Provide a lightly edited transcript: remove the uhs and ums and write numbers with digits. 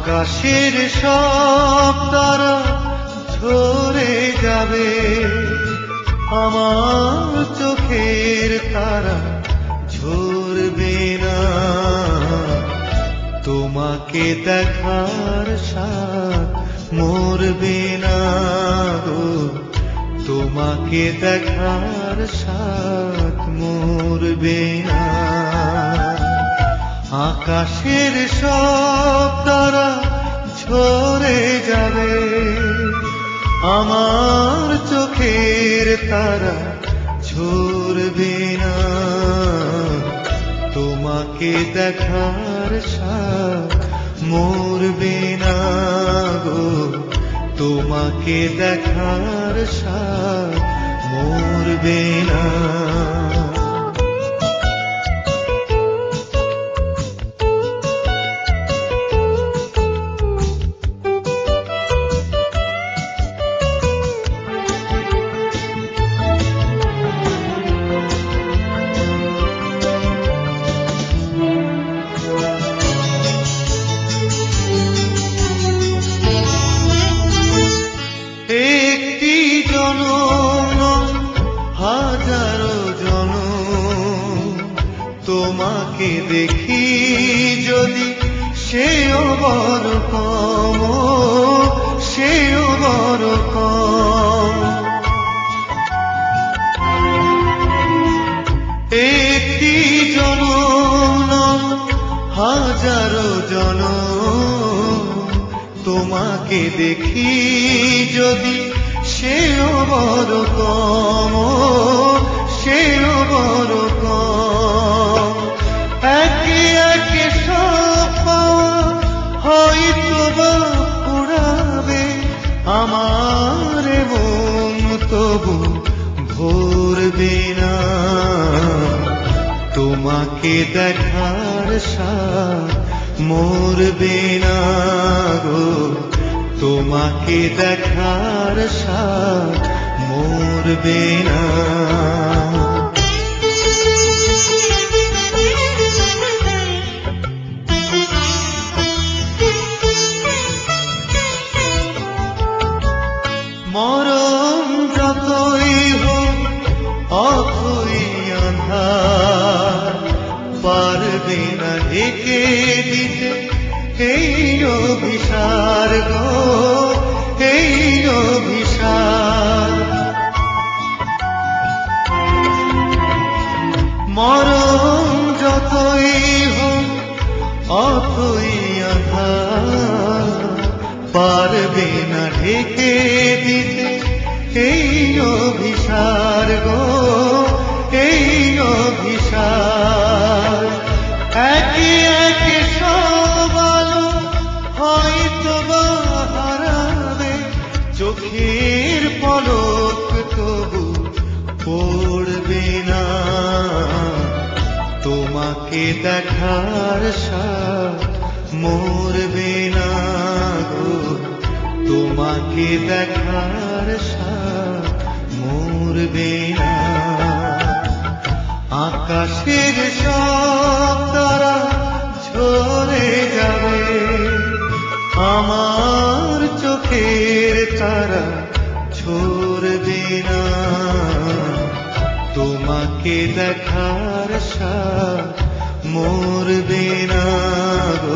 আকাশের সব তারা ঝরে যাবে, আমার চোখের তারা ঝরবে না। তোমাকে দেখার স্বাদ মরবে না গো, তোমাকে দেখার স্বাদ মরবে না। আকাশের সব তারা ঝরে যাবে, আমার চোখের তারা ঝরবে না। তোমাকে দেখার স্বাদ মরবে না গো, তোমাকে দেখার স্বাদ মরবে না। একটি জনম হাজারো জনম তোমাকে দেখি যদি, সেও বড় কম, সেও বড় কম। একটি জনম হাজারো জনম তোমাকে দেখি যদি, সেও বড় কম, সেও বড় কম। একে একে সব পাওয়া হয়তো বা পুরাবে আমার মন, তবু ভরবে না। তোমাকে দেখার স্বাদ মরবে না গো, তোমাকে দেখার স্বাদ মরবে না। মরণ যতই হোক অথই আঁধার, পারবে না ঢেকে দিতে এই অভিসার গো, এই অভিসার। মরণ যতই হোক অথই আঁধার, পারবে না ঢেকে দিতে এই অভিসার গো, এই অভিসার। একে একে সব আলো হয়তো বা হারাবে, চোখের পলক তবু পড়বে না। তোমাকে দেখার স্বাদ মরবে না গো, তোমাকে দেখার স্বাদ মরবে না। আকাশের সব তারা ঝরে যাবে, আমার চোখের তারা ঝরবে না। তোমাকে দেখার স্বাদ মরবে না গো,